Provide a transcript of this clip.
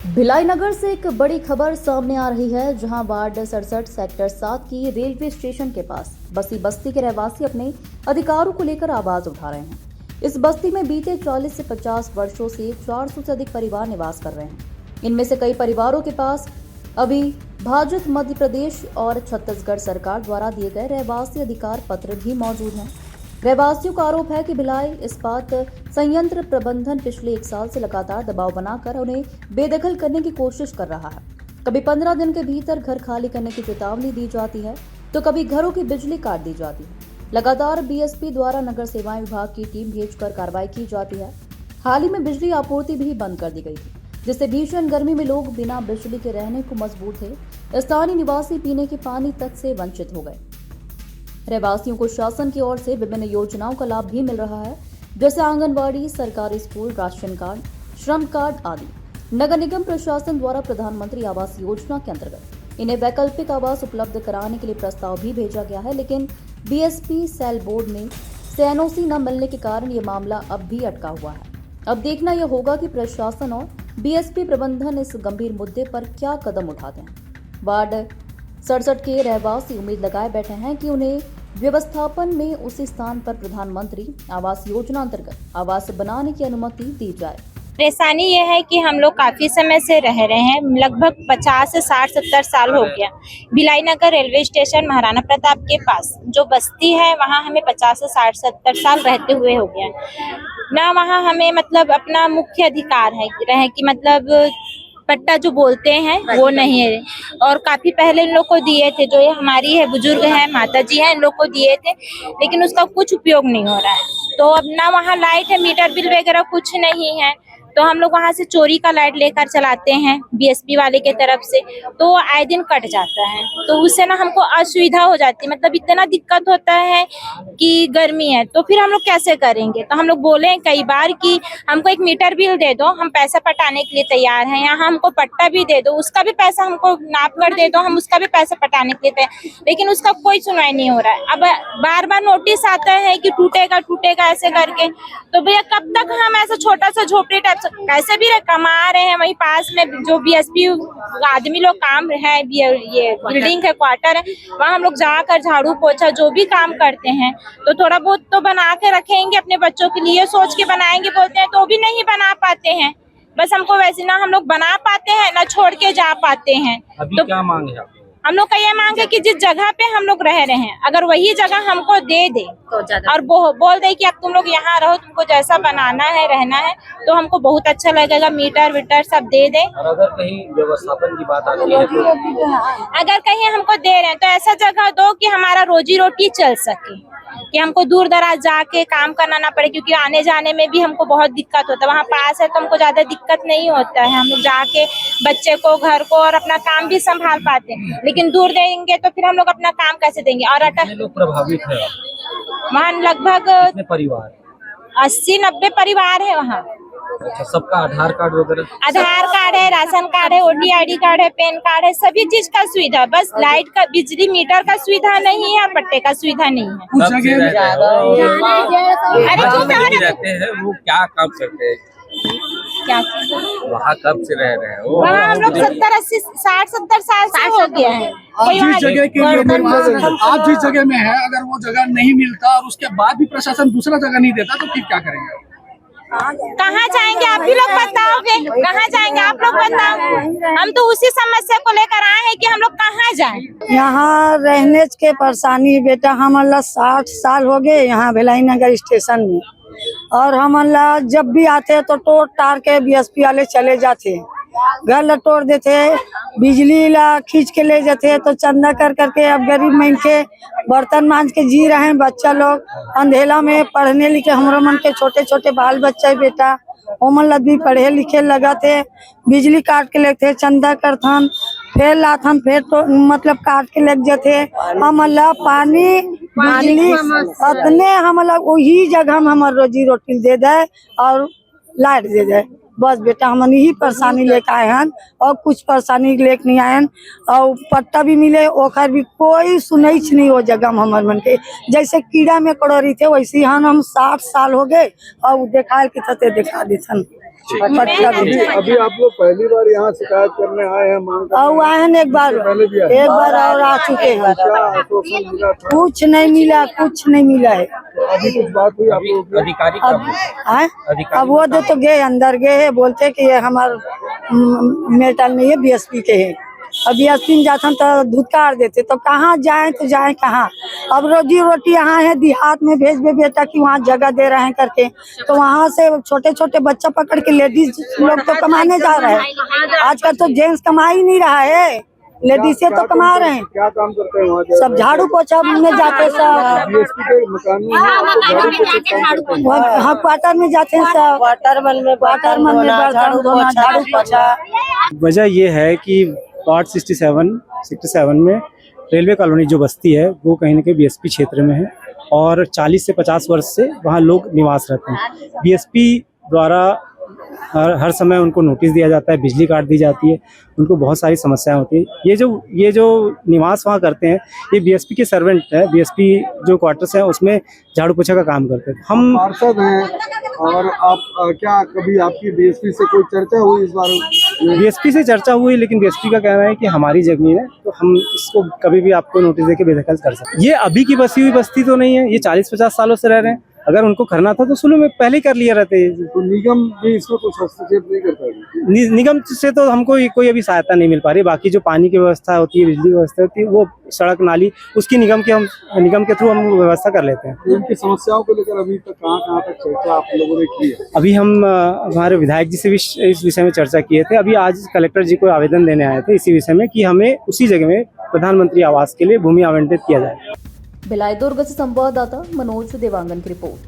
भिलाई नगर से एक बड़ी खबर सामने आ रही है, जहां वार्ड 67 सेक्टर 7 की रेलवे स्टेशन के पास बसी बस्ती के रहवासी अपने अधिकारों को लेकर आवाज उठा रहे हैं। इस बस्ती में बीते 40 से 50 वर्षों से 400 से अधिक परिवार निवास कर रहे हैं। इनमें से कई परिवारों के पास अभी भाजपा मध्य प्रदेश और छत्तीसगढ़ सरकार द्वारा दिए गए रहवासी अधिकार पत्र भी मौजूद हैं। रहवासियों का आरोप है कि भिलाई इस्पात संयंत्र प्रबंधन पिछले 1 साल से लगातार दबाव बनाकर उन्हें बेदखल करने की कोशिश कर रहा है। कभी 15 दिन के भीतर घर खाली करने की चेतावनी दी जाती है, तो कभी घरों की बिजली काट दी जाती है। लगातार बीएसपी द्वारा नगर सेवाएं विभाग की टीम भेजकर कार्रवाई की जाती है। हाल ही में बिजली आपूर्ति भी बंद कर दी गई थी, जिससे भीषण गर्मी में लोग बिना बिजली के रहने को मजबूर थे। स्थानीय निवासी पीने के पानी तक से वंचित हो गए। रहवासियों को शासन की ओर से विभिन्न योजनाओं का लाभ भी मिल रहा है, जैसे आंगनबाड़ी, सरकारी स्कूल, राशन कार्ड, श्रम कार्ड आदि। नगर निगम प्रशासन द्वारा प्रधानमंत्री आवास योजना के अंतर्गत इन्हें वैकल्पिक आवास उपलब्ध कराने के लिए प्रस्ताव भी भेजा गया है, लेकिन बीएसपी सेल बोर्ड में एनओसी न मिलने के कारण ये मामला अब भी अटका हुआ है। अब देखना यह होगा कि प्रशासन और बीएसपी प्रबंधन इस गंभीर मुद्दे पर क्या कदम उठाते हैं। वार्ड 67 के रहवासी उम्मीद लगाए बैठे हैं कि उन्हें व्यवस्थापन में उसी स्थान पर प्रधानमंत्री आवास योजना अंतर्गत आवास बनाने की अनुमति दी जाए। परेशानी ये है कि हम लोग काफी समय से रह रहे हैं, लगभग 50 से 60-70 साल हो गया। भिलाई नगर रेलवे स्टेशन महाराणा प्रताप के पास जो बस्ती है, वहाँ हमें 50 से 60-70 साल रहते हुए हो गया ना। वहाँ हमें मतलब अपना मुख्य अधिकार है रहे कि मतलब पट्टा जो बोलते हैं वो नहीं है, और काफी पहले इन लोग को दिए थे। जो ये हमारी है बुजुर्ग है, माता जी है, इन लोग को दिए थे, लेकिन उसका कुछ उपयोग नहीं हो रहा है। तो अब ना वहाँ लाइट है, मीटर बिल वगैरह कुछ नहीं है, तो हम लोग वहाँ से चोरी का लाइट लेकर चलाते हैं बीएसपी वाले के तरफ से, तो वो आए दिन कट जाता है। तो उससे ना हमको असुविधा हो जाती है, मतलब इतना दिक्कत होता है कि गर्मी है, तो फिर हम लोग कैसे करेंगे। तो हम लोग बोले कई बार कि हमको एक मीटर बिल दे दो, हम पैसा पटाने के लिए तैयार हैं, यहाँ हमको पट्टा भी दे दो, उसका भी पैसा हमको नाप कर दे दो, हम उसका भी पैसा पटाने के लिए तैयार, लेकिन उसका कोई सुनवाई नहीं हो रहा है। अब बार बार नोटिस आता है कि टूटेगा टूटेगा ऐसे करके। तो भैया कब तक हम ऐसा छोटा सा झोपड़ी टाइप कैसे भी कमा रहे हैं, वहीं पास में जो बीएसपी आदमी लोग काम है, ये बिल्डिंग है, क्वार्टर है, वहाँ हम लोग जाकर झाड़ू पोछा जो भी काम करते हैं, तो थोड़ा बहुत तो बना के रखेंगे अपने बच्चों के लिए, सोच के बनाएंगे बोलते हैं, तो भी नहीं बना पाते हैं। बस हमको वैसे ना हम लोग बना पाते हैं ना छोड़ के जा पाते हैं। अभी तो क्या मांग है? हम लोग का ये मांग है कि जिस जगह पे हम लोग रह रहे हैं, अगर वही जगह हमको दे दे और बोल दे कि अब तुम लोग यहाँ रहो, तुमको जैसा बनाना है रहना है, तो हमको बहुत अच्छा लगेगा। मीटर वीटर सब दे दे। और अगर कहीं व्यवस्थापन की बात आती है तो अगर कहीं हमको दे रहे हैं तो ऐसा जगह दो कि हमारा रोजी रोटी चल सके, कि हमको दूर दराज जाके काम करना ना पड़े, क्योंकि आने जाने में भी हमको बहुत दिक्कत होता है। वहाँ पास है तो हमको ज्यादा दिक्कत नहीं होता है, हम लोग जाके बच्चे को, घर को और अपना काम भी संभाल पाते हैं। लेकिन दूर देंगे तो फिर हम लोग अपना काम कैसे देंगे। और कितने लोग प्रभावित है? वहाँ लगभग कितने परिवार? 80-90 परिवार है वहाँ। अच्छा, सबका आधार कार्ड वगैरह? आधार कार्ड है, राशन कार्ड है, ODID कार्ड है, पैन कार्ड है, सभी चीज का सुविधा। बस लाइट का, बिजली मीटर का सुविधा नहीं है, पट्टे का सुविधा नहीं है। कब से रहते अरे हैं वो, क्या कब करते हैं, क्या वहाँ कब से रह रहे हैं वो? वहाँ हम लोग 70-80-60-70 साल से हो गया है। जिस जगह के लिए आप जिस जगह में है, अगर वो जगह नहीं मिलता और उसके बाद भी प्रशासन दूसरा जगह नहीं देता, तो फिर क्या करेंगे? कहाँ जाएंगे आप ही लोग बताओगे, कहाँ जाएंगे आप लोग बताओ। हम तो उसी समस्या को लेकर आए हैं कि हम लोग कहाँ जाएं। यहाँ रहने के परेशानी बेटा, हमारा 60 साल हो गए यहाँ भिलाई नगर स्टेशन में, और हमारा जब भी आते तो तोड़ तार के बीएसपी वाले चले जाते, घर लटोड़ देते, बिजली ला खींच के ले जाते। तो चंदा कर करके अब गरीब मन के बर्तन मांज के जी रहे हैं बच्चा लोग, अंधेला में पढ़ने लिखे। हमारे मन के छोटे छोटे बाल बच्चे बेटा, ओमन भी पढ़े लिखे लगा थे, बिजली काट के लेते, चंदा करथन, फिर लाथन, फिर तो मतलब काट के लग जाते। हमला पानी बिजली अपने हमला वही जगह में हमारे रोजी रोटी दे दे और लाइट दे दे। बस बेटा हम यही परेशानी लेके आए हैं, और कुछ परेशानी लेके नहीं आए हैं। और पट्टा भी मिले, ओखर भी कोई सुनई नहीं हो जगह में हमारे मन के। जैसे कीड़ा में कड़ोरी थे वैसे हम 60 साल हो गए, और देखा के तते देखा देथन। पट्टा भी। अभी आप लोग पहली बार यहाँ शिकायत करने आए हैं, मांग करने और आए हैं एक बार पहले भी आए? एक बार और आ चुके हैं। क्या आश्वासन मिला था? कुछ नहीं मिला, कुछ नहीं मिला है। अभी कुछ बात हुई आप लोगों की? अधिकारी अब कब आए अधिकारी अब वो तो गए अंदर गए है, बोलते कि ये हमार मेटल नहीं है, बीएसपी के है। अब बीएसपी में जाते तो धुतकार देते, तो कहाँ जाए तो जाए कहाँ। अब रोजी रोटी यहाँ है देहात में, भेज दे बेटा कि वहाँ जगह दे रहे हैं करके, तो वहाँ से छोटे छोटे बच्चा पकड़ के लेडीज लोग तो कमाने जा रहे हैं। आजकल तो जेंट्स कमा ही नहीं रहा है, लेडीज से तो कमा रहे हैं। क्या काम करते हैं वहाँ? सब झाड़ू पोछा में जाते सब, बीएसपी के मकान में हैं, आप तो झाड़ू पोछा काम करते हैं। हाँ क्वार्टर में जाते हैं सब, क्वार्टर में बर्तन धोना, झाड़ू पोछा। वजह ये है कि वार्ड 67 में रेलवे कॉलोनी जो बस्ती है वो कहीं ना कहीं बीएसपी क्षेत्र में है और 40 से 50 वर्ष से वहाँ लोग निवास रहते हैं। बीएसपी द्वारा हर समय उनको नोटिस दिया जाता है, बिजली काट दी जाती है, उनको बहुत सारी समस्याएं होती है। ये जो निवास वहाँ करते हैं ये बीएसपी के सर्वेंट है, बीएसपी जो क्वार्टर्स हैं उसमें झाड़ू पोछा का काम करते हैं। हम पार्षद हैं और आप क्या कभी आपकी बीएसपी से कोई चर्चा हुई इस बारे में? बीएसपी से चर्चा हुई, लेकिन बीएसपी का कहना है कि हमारी जमीन है तो हम इसको कभी भी आपको नोटिस देके बेदखल कर सकते हैं। ये अभी की बसी हुई बस्ती तो नहीं है, ये 40-50 सालों से रह रहे हैं। अगर उनको करना था तो शुरू में पहले ही कर लिया रहते। तो निगम भी इसमें कुछ हस्तक्षेप नहीं करता है? निगम से तो हमको कोई अभी सहायता नहीं मिल पा रही। बाकी जो पानी की व्यवस्था होती है, बिजली की व्यवस्था होती है, वो सड़क नाली उसकी निगम के थ्रू हम व्यवस्था कर लेते हैं। तो इनकी समस्याओं को लेकर अभी तक कहाँ तक चर्चा आप लोगों ने की है? अभी हम हमारे विधायक जी से भी इस विषय में चर्चा किए थे। अभी आज कलेक्टर जी को आवेदन देने आए थे इसी विषय में कि हमें उसी जगह में प्रधानमंत्री आवास के लिए भूमि आवंटित किया जाए। भिलाई दुर्ग से संवाददाता मनोज देवांगन की रिपोर्ट।